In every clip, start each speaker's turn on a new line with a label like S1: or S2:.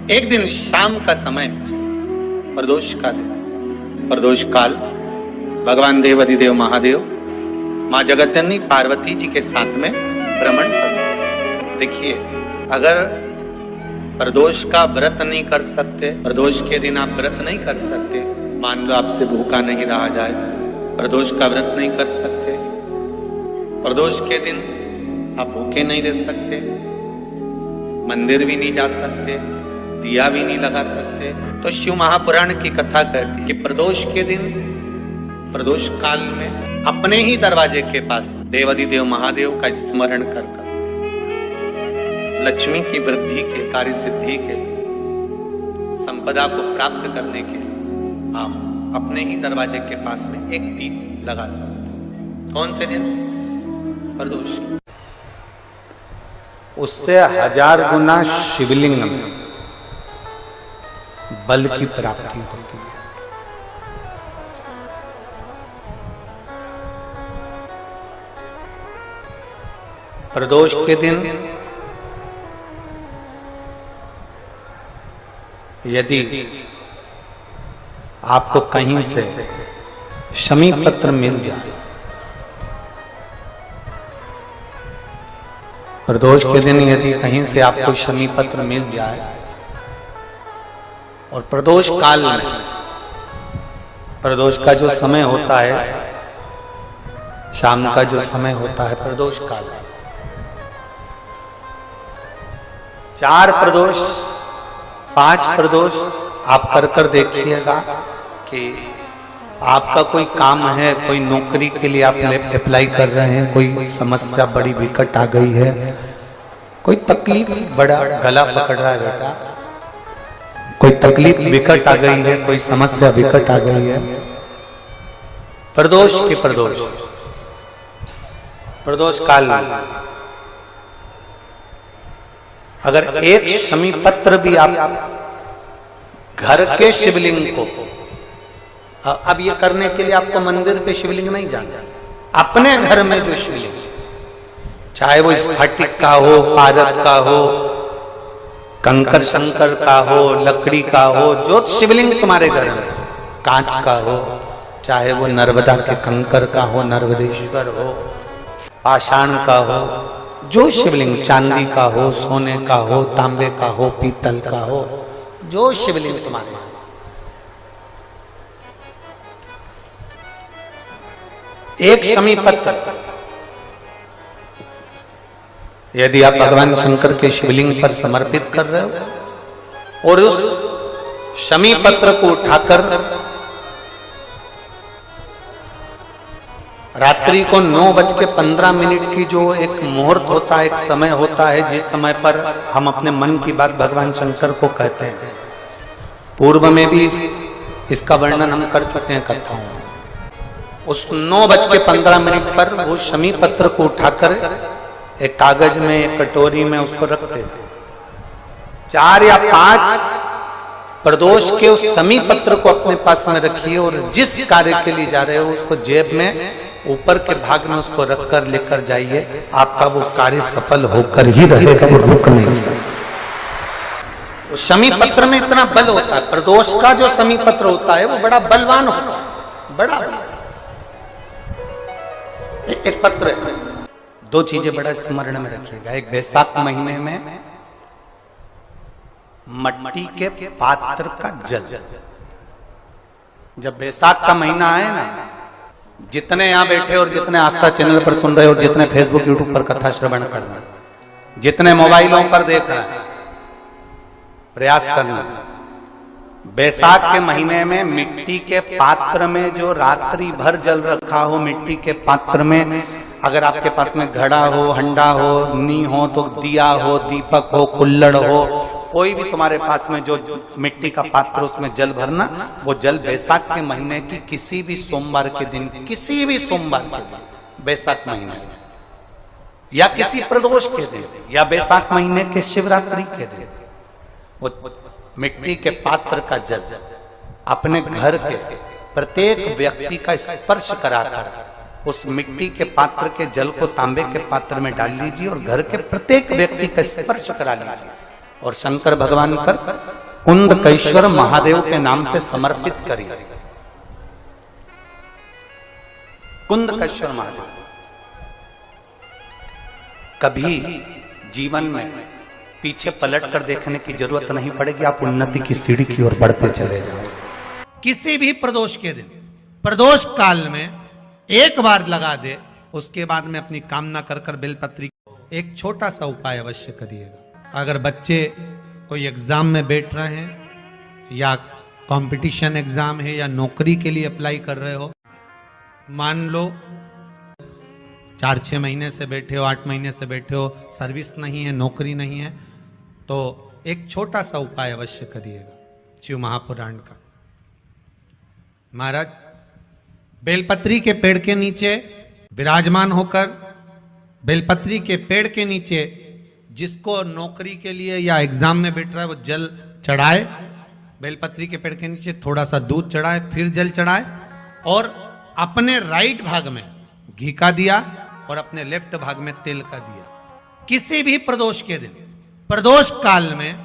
S1: एक दिन शाम का समय, प्रदोष का दिन, प्रदोष काल, भगवान देव अधिदेव महादेव माँ जगतजननी पार्वती जी के साथ में भ्रमण पर। देखिए, अगर प्रदोष का व्रत नहीं कर सकते, प्रदोष के दिन आप व्रत नहीं कर सकते, मान लो आपसे भूखा नहीं रहा जाए, प्रदोष का व्रत नहीं कर सकते, प्रदोष के दिन आप भूखे नहीं रह सकते, मंदिर भी नहीं जा सकते, दिया भी नहीं लगा सकते, तो शिव महापुराण की कथा कहती है कि प्रदोष के दिन, प्रदोष काल में अपने ही दरवाजे के पास देवाधिदेव महादेव का स्मरण कर लक्ष्मी की वृद्धि के, कार्य सिद्धि के, संपदा को प्राप्त करने के लिए आप अपने ही दरवाजे के पास में एक दीप लगा सकते। कौन से दिन? प्रदोष।
S2: उससे 1000 गुना शिवलिंग में बल की प्राप्ति होती है। प्रदोष के दिन यदि आपको कहीं से शमी पत्र मिल जाए, प्रदोष के दिन यदि कहीं से आपको शमी पत्र मिल जाए और प्रदोष काल में, प्रदोष का जो समय होता है, शाम का जो समय होता है प्रदोष काल, 4 प्रदोष 5 प्रदोष आप कर देखिएगा कि आपका कोई काम है, कोई नौकरी के लिए आप अप्लाई कर रहे हैं, कोई समस्या बड़ी विकट आ गई है, कोई तकलीफ, बड़ा गला पकड़ रहा है बेटा, कोई तकलीफ विकट आ गई है, कोई समस्या विकट आ गई है, प्रदोष के प्रदोष काल में अगर एक शमी पत्र भी आप घर के शिवलिंग को, अब ये करने के लिए आपको मंदिर के शिवलिंग नहीं जाना, अपने घर में जो शिवलिंग, चाहे वो स्फटिक का हो, पारद का हो, कंकर शंकर का हो, लकड़ी का हो, जो शिवलिंग तुम्हारे घर में, कांच का हो, चाहे वो नर्मदा के कंकर का हो, नर्मदेश्वर हो, पाषाण का हो, जो शिवलिंग, चांदी का हो, सोने का हो, तांबे का हो, पीतल का हो, जो शिवलिंग तुम्हारे, एक शमी पत्र यदि आप भगवान शंकर के शिवलिंग पर समर्पित कर रहे हो और उस शमी पत्र को उठाकर रात्रि को 9:15 की जो एक मुहूर्त होता है, एक समय होता है, जिस समय पर हम अपने मन की बात भगवान शंकर को कहते हैं, पूर्व में भी इसका वर्णन हम कर चुके हैं कथाओं में, उस 9:15 पर वो शमी पत्र को उठाकर एक कागज में, एक कटोरी में उसको रखते हैं। 4 या 5 प्रदोष के उस शमी पत्र को अपने पास में रखिए और जिस कार्य के लिए जा रहे हो उसको जेब में ऊपर के भाग में उसको रखकर लेकर जाइए, आपका वो कार्य सफल होकर ही रहेगा, वो रुक नहीं सकता। शमी पत्र में इतना बल होता है, प्रदोष का जो शमी पत्र होता है वो बड़ा बलवान होता है, बड़ा एक पत्र है। 2 चीजें बड़ा स्मरण में रखिएगा। एक, बैसाख महीने में मट्टी के पात्र का जल, जब बैसाख का महीना आए ना, जितने यहां बैठे और जितने आस्था चैनल पर सुन रहे हो, जितने फेसबुक यूट्यूब पर कथा श्रवण कर रहे हैं, जितने मोबाइलों पर देख रहे हैं, प्रयास करना, बैसाख के महीने में मिट्टी के पात्र में जो रात्रि भर जल रखा हो, मिट्टी के पात्र में, अगर आपके पास में घड़ा हो, हंडा हो, नी हो, तो दिया हो, दीपक हो, कुल्लड़ हो, कोई भी तुम्हारे पास में जो मिट्टी का पात्र, उसमें जल भरना। वो जल बैसाख के महीने की किसी भी सोमवार के दिन, किसी भी सोमवार के दिन, बैसाख महीने या किसी प्रदोष के दिन या बैसाख महीने के शिवरात्रि के दिन, वो मिट्टी के पात्र का जल अपने घर के प्रत्येक व्यक्ति का स्पर्श कराकर उस मिट्टी के पात्र के जल को तांबे के पात्र में डाल लीजिए और घर के प्रत्येक व्यक्ति का स्पर्श करा लीजिए और शंकर भगवान पर कुंदकेश्वर महादेव के नाम से समर्पित करिए। कुंदकेश्वर महादेव। कभी जीवन में पीछे पलट कर देखने की जरूरत नहीं पड़ेगी, आप उन्नति की सीढ़ी की ओर बढ़ते चले जाओ।
S1: किसी भी प्रदोष के दिन, प्रदोष काल में एक बार लगा दे, उसके बाद में अपनी कामना कर कर बेलपत्री एक छोटा सा उपाय अवश्य करिएगा। अगर बच्चे कोई एग्जाम में बैठ रहे हैं या कंपटीशन एग्जाम है या नौकरी के लिए अप्लाई कर रहे हो, मान लो 4-6 महीने से बैठे हो, 8 महीने से बैठे हो, सर्विस नहीं है, नौकरी नहीं है, तो एक छोटा सा उपाय अवश्य करिएगा शिव महापुराण का। महाराज बेलपत्री के पेड़ के नीचे विराजमान होकर, बेलपत्री के पेड़ के नीचे जिसको नौकरी के लिए या एग्जाम में बैठ रहा है वो जल चढ़ाए, बेलपत्री के पेड़ के नीचे थोड़ा सा दूध चढ़ाए, फिर जल चढ़ाए और अपने राइट भाग में घी का दिया और अपने लेफ्ट भाग में तेल का दिया। किसी भी प्रदोष के दिन, प्रदोष काल में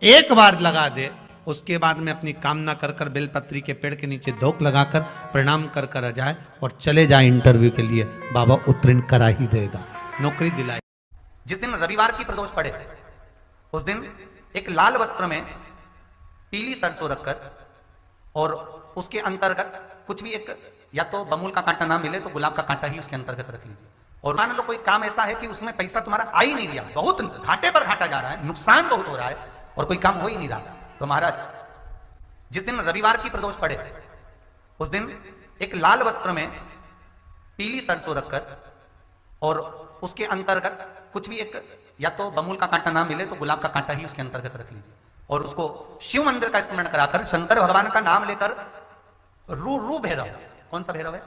S1: एक बार लगा दे, उसके बाद में अपनी कामना कर कर बेलपत्री के पेड़ के नीचे धोख लगाकर प्रणाम कर कर आ जाए और चले जाए इंटरव्यू के लिए, बाबा उत्तीर्ण करा ही देगा, नौकरी दिलाए।
S2: जिस दिन रविवार की प्रदोष पड़े उस दिन एक लाल वस्त्र में पीली सरसों रखकर और उसके अंतर्गत कुछ भी, एक या तो बमूल का कांटा ना मिले तो गुलाब का कांटा ही उसके अंतर्गत रख लीजिए। और मान लो कोई काम ऐसा है कि उसमें पैसा तुम्हारा आ ही नहीं रहा, बहुत घाटे पर घाटा जा रहा है, नुकसान बहुत हो रहा है और कोई काम हो ही नहीं रहा, तो महाराज जिस दिन रविवार की प्रदोष पड़े उस दिन एक लाल वस्त्र में पीली सरसों रखकर और उसके अंतर्गत कुछ भी, एक या तो बमूल का कांटा ना मिले तो गुलाब का कांटा ही उसके अंतर्गत रख लीजिए और उसको शिव मंदिर का स्मरण कराकर शंकर भगवान का नाम लेकर रू भैरव, कौन सा भैरव है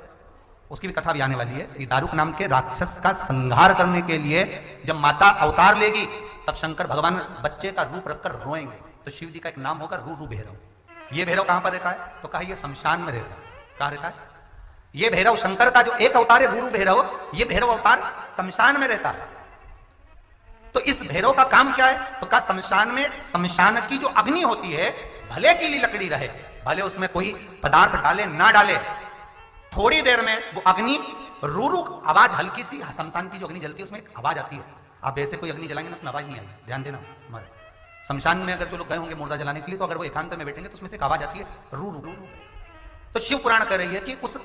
S2: उसकी भी कथा भी आने वाली है। ये दारुक नाम के राक्षस का संहार करने के लिए जब माता अवतार लेगी तब शंकर भगवान बच्चे का रूप रखकर रोएंगे, तो शिव जी का एक नाम होगा रू भैरव। ये भैरव कहां पर रहता है तो कहा ये शमशान में रहता है। कहां रहता है ये भैरव? शंकर का जो एक अवतार है रू भैरव, ये भैरव अवतार शमशान में रहता है। तो इस भैरव का काम क्या है तो कहा शमशान में, शमशान की जो अग्नि होती है भले की लकड़ी रहे, भले उसमें कोई पदार्थ डाले ना डाले, थोड़ी देर में वो अग्नि रू आवाज, हल्की सी शमशान की जो अग्नि जलती है उसमें एक आवाज आती है। आप ऐसे कोई अग्नि जलाएंगे ना तो आवाज नहीं आएगी, ध्यान देना। हमारे शमशान में अगर जो लोग गए होंगे मुर्दा जलाने के लिए, तो अगर वो एकांत में बैठेंगे तो उसमें से एक आवाज आती है रू रू रू। तो शिव पुराण कह रही है कि उस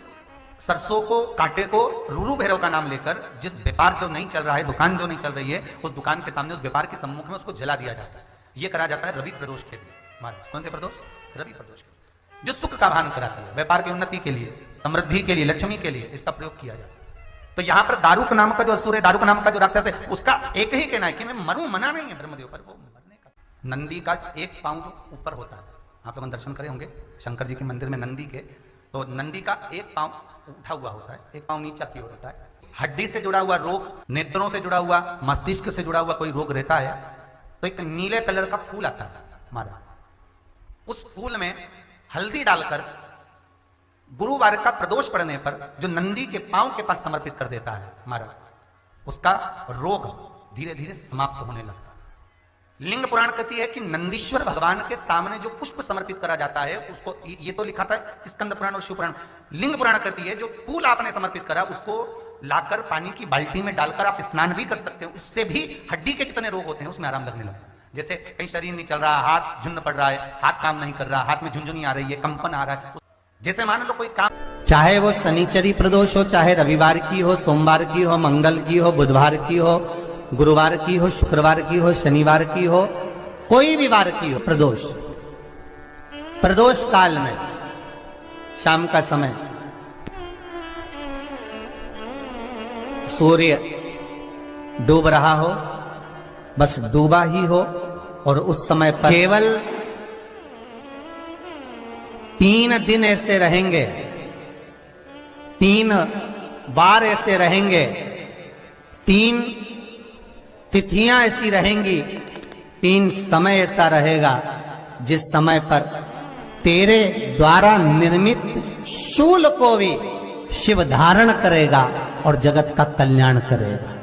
S2: सरसों को, कांटे को रूरू भैरव का नाम लेकर जिस व्यापार जो नहीं चल रहा है, दुकान जो नहीं चल रही है, उस दुकान के सामने, उस व्यापार के सम्मुख में उसको जला दिया जाता है। यह करा जाता है रवि प्रदोष के दिन। महाराज कौन से प्रदोष? रवि प्रदोष के, जो सुख का भान कराती है, व्यापार की उन्नति के लिए, समृद्धि के लिए, लक्ष्मी के लिए इसका प्रयोग किया जाता है। तो यहां पर दारुक नाम का जो असुर है, दारुक नाम का जो राक्षस है, उसका एक ही कहना है कि मैं मरूं, मना नहीं है ब्रह्मदेव पर, वो मरने का। नंदी का एक पांव जो ऊपर होता है, आप लोग दर्शन करे होंगे शंकर जी के मंदिर में नंदी के, तो नंदी का एक पांव उठा हुआ होता है, एक पांव नीचे की ओर होता है। हड्डी से जुड़ा हुआ रोग, नेत्रों से जुड़ा हुआ, मस्तिष्क से जुड़ा हुआ कोई रोग रहता है तो एक नीले कलर का फूल आता है महाराज, उस फूल में हल्दी डालकर गुरुवार का प्रदोष पड़ने पर जो नंदी के पांव के पास समर्पित कर देता है महाराज, उसका रोग धीरे धीरे समाप्त होने लगता है। लिंग पुराण कहती है कि नंदीश्वर भगवान के सामने जो पुष्प समर्पित करा जाता है उसको, ये तो लिखा था स्कंद पुराण और शिव पुराण, लिंग पुराण कहती है जो फूल आपने समर्पित करा उसको लाकर पानी की बाल्टी में डालकर आप स्नान भी कर सकते हो, उससे भी हड्डी के जितने रोग होते हैं उसमें आराम लगने लगता है। जैसे कहीं शरीर नहीं चल रहा, हाथ झुन्न पड़ रहा है, हाथ काम नहीं कर रहा, हाथ में झुंझुनी आ रही है, कंपन आ रहा है, जैसे मान लो कोई काम,
S3: चाहे वो शनिचरी प्रदोष हो, चाहे रविवार की हो, सोमवार की हो, मंगल की हो, बुधवार की हो, गुरुवार की हो, शुक्रवार की हो, शनिवार की हो, कोई भी वार की हो, प्रदोष, प्रदोष काल में शाम का समय सूर्य डूब रहा हो, बस डूबा ही हो, और उस समय पर केवल 3 दिन ऐसे रहेंगे, 3 बार ऐसे रहेंगे, 3 तिथियां ऐसी रहेंगी, 3 समय ऐसा रहेगा जिस समय पर तेरे द्वारा निर्मित शूल को भी शिव धारण करेगा और जगत का कल्याण करेगा।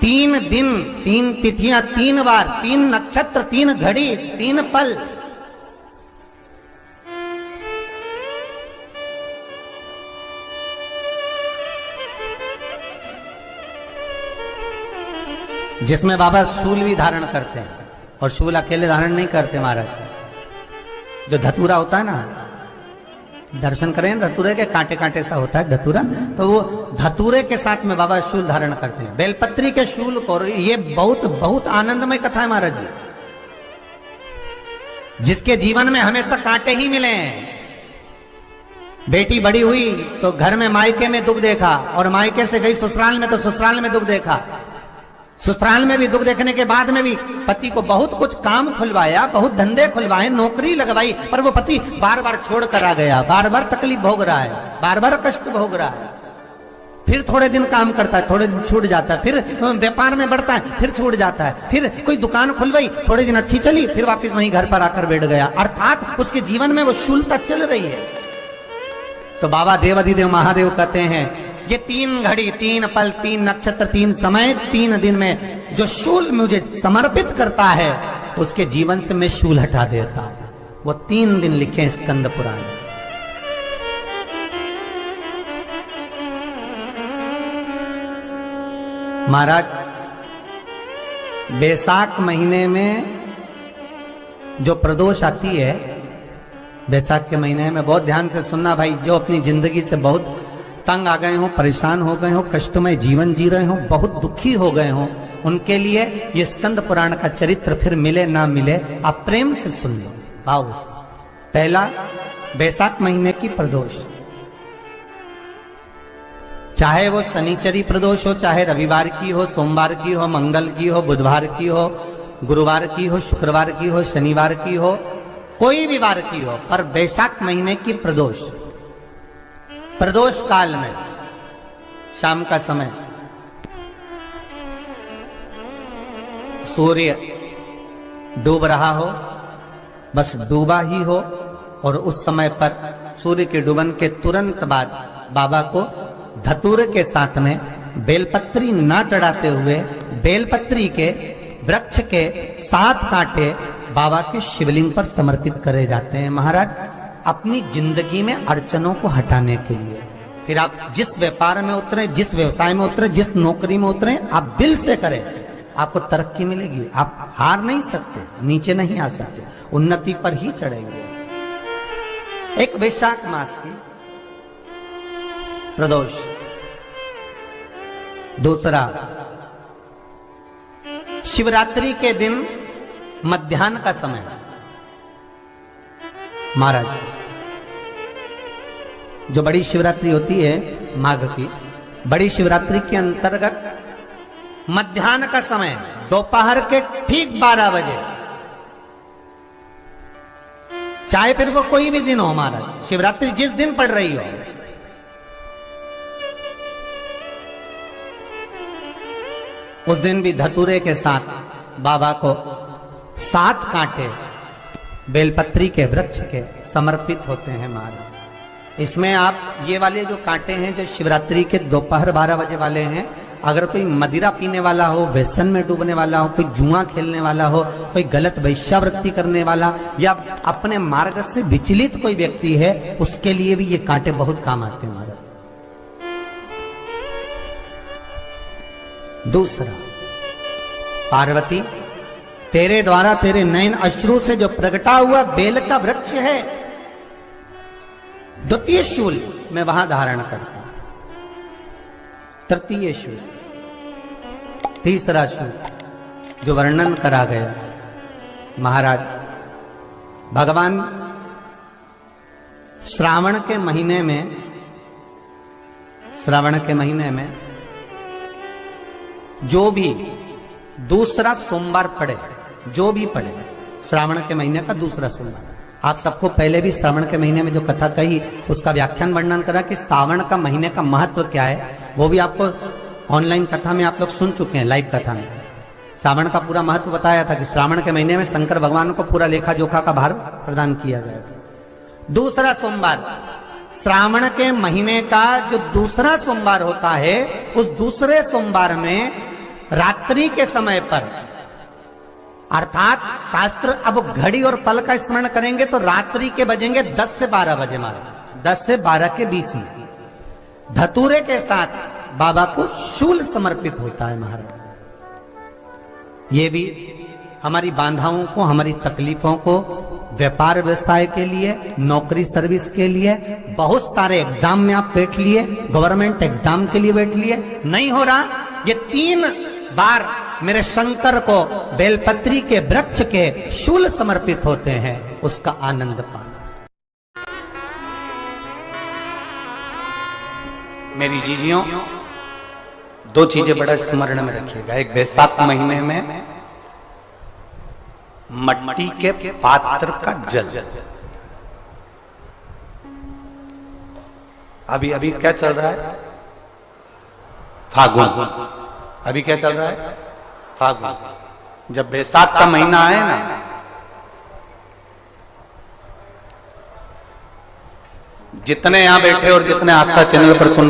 S3: 3 दिन, 3 तिथियां, 3 बार, 3 नक्षत्र, 3 घड़ी, 3 पल। जिसमें बाबा शूल भी धारण करते हैं, और शूल अकेले धारण नहीं करते महाराज। जो धतूरा होता है ना, दर्शन करें धतूरे के, कांटे कांटे सा होता है धतूरा, तो वो धतूरे के साथ में बाबा शूल धारण करते हैं। बेलपत्री के शूल को, ये बहुत बहुत आनंदमय कथा है महाराज जी। जिसके जीवन में हमेशा कांटे ही मिले हैं। बेटी बड़ी हुई तो घर में मायके में दुख देखा, और मायके से गई ससुराल में तो ससुराल में दुख देखा। ससुराल में भी दुख देखने के बाद में भी पति को बहुत कुछ काम खुलवाया, बहुत धंधे खुलवाए, नौकरी लगवाई, पर वो पति बार बार छोड़ कर आ गया, बार बार तकलीफ भोग रहा है, बार बार कष्ट भोग रहा है। फिर थोड़े दिन काम करता है, थोड़े दिन छूट जाता है, फिर व्यापार में बढ़ता है, फिर छूट जाता है, फिर कोई दुकान खुलवाई, थोड़े दिन अच्छी चली, फिर वापस वहीं घर पर आकर बैठ गया। अर्थात उसके जीवन में वो शूलता चल रही है। तो बाबा देवाधिदेव महादेव कहते हैं, ये 3 घड़ी, 3 पल, 3 नक्षत्र, 3 समय, 3 दिन में जो शूल मुझे समर्पित करता है, उसके जीवन से मैं शूल हटा देता हूं। वो 3 दिन लिखे स्कंद पुराण। महाराज, बैसाख महीने में जो प्रदोष आती है, बैसाख के महीने में बहुत ध्यान से सुनना भाई, जो अपनी जिंदगी से बहुत तंग आ गए हो, परेशान हो गए हो, कष्टमय जीवन जी रहे हो, बहुत दुखी हो गए हो, उनके लिए ये स्कंद पुराण का चरित्र फिर मिले ना मिले, आप प्रेम से सुन लो भाव से। पहला, बैसाख महीने की प्रदोष, चाहे वो शनिचरी प्रदोष हो, चाहे रविवार की हो, सोमवार की हो, मंगल की हो, बुधवार की हो, गुरुवार की हो, शुक्रवार की हो, शनिवार की हो, कोई भी वार की हो, पर बैसाख महीने की प्रदोष, प्रदोष काल में शाम का समय सूर्य डूब रहा हो, बस डूबा ही हो, और उस समय पर सूर्य के डूबन के तुरंत बाद बाबा को धतूरे के साथ में बेलपत्री ना चढ़ाते हुए, बेलपत्री के वृक्ष के 7 कांटे बाबा के शिवलिंग पर समर्पित करे जाते हैं महाराज, अपनी जिंदगी में अड़चनों को हटाने के लिए। फिर आप जिस व्यापार में उतरे, जिस व्यवसाय में उतरे, जिस नौकरी में उतरे, आप दिल से करें, आपको तरक्की मिलेगी। आप हार नहीं सकते, नीचे नहीं आ सकते, उन्नति पर ही चढ़ेंगे। एक वैशाख मास की प्रदोष। दूसरा, शिवरात्रि के दिन मध्याह्न का समय महाराज, जो बड़ी शिवरात्रि होती है माघ की, बड़ी शिवरात्रि के अंतर्गत मध्याह्न का समय, दोपहर के ठीक 12 बजे, चाहे फिर वो कोई भी दिन हो महाराज, शिवरात्रि जिस दिन पड़ रही हो, उस दिन भी धतूरे के साथ बाबा को 7 कांटे बेलपत्री के वृक्ष के समर्पित होते हैं महाराज। इसमें आप ये वाले जो कांटे हैं, जो शिवरात्रि के दोपहर 12 बजे वाले हैं, अगर कोई मदिरा पीने वाला हो, व्यसन में डूबने वाला हो, कोई जुआ खेलने वाला हो, कोई गलत वैश्यावृत्ति करने वाला, या अपने मार्ग से विचलित कोई व्यक्ति है, उसके लिए भी ये कांटे बहुत काम आते हैं महाराज। दूसरा, पार्वती, तेरे द्वारा तेरे नयन अश्रु से जो प्रगटा हुआ बेल का वृक्ष है, द्वितीय शूल मैं वहां धारण करता हूं, तृतीय शूल, तीसरा शूल जो वर्णन करा गया महाराज, भगवान श्रावण के महीने में, श्रावण के महीने में जो भी दूसरा सोमवार पड़े, जो भी पड़े, श्रावण के महीने का दूसरा सोमवार, आप सबको पहले भी श्रावण के महीने में जो कथा कही उसका व्याख्यान वर्णन करा कि श्रावण का महीने का महत्व क्या है, वो भी आपको ऑनलाइन कथा में आप लोग सुन चुके हैं, लाइव कथा में श्रावण का पूरा महत्व बताया था कि श्रावण के महीने में शंकर भगवान को पूरा लेखा जोखा का भार प्रदान किया गया था। दूसरा सोमवार, श्रावण के महीने का जो दूसरा सोमवार होता है, उस दूसरे सोमवार में रात्रि के समय पर, अर्थात शास्त्र अब घड़ी और पल का स्मरण करेंगे तो रात्रि के बजेंगे 10 से 12 बजे महाराज, 10 से 12 के बीच में धतूरे के साथ बाबा को शूल समर्पित होता है महाराज। ये भी हमारी बाधाओं को, हमारी तकलीफों को, व्यापार व्यवसाय के लिए, नौकरी सर्विस के लिए, बहुत सारे एग्जाम में आप बैठ लिए, गवर्नमेंट एग्जाम के लिए बैठ लिए, नहीं हो रहा, ये 3 बार मेरे शंकर को बेलपत्री के वृक्ष के शूल समर्पित होते हैं, उसका आनंद पाना।
S2: मेरी जीजियों, 2 चीजें बड़ा स्मरण में रखिएगा। एक, बैसाख महीने में मट्टी के पात्र का जल, अभी अभी क्या चल रहा है, फागुन, अभी क्या चल रहा है, फागुन। जब बैसाख का महीना आए ना, जितने यहां बैठे और जितने आस्था चैनल पर सुन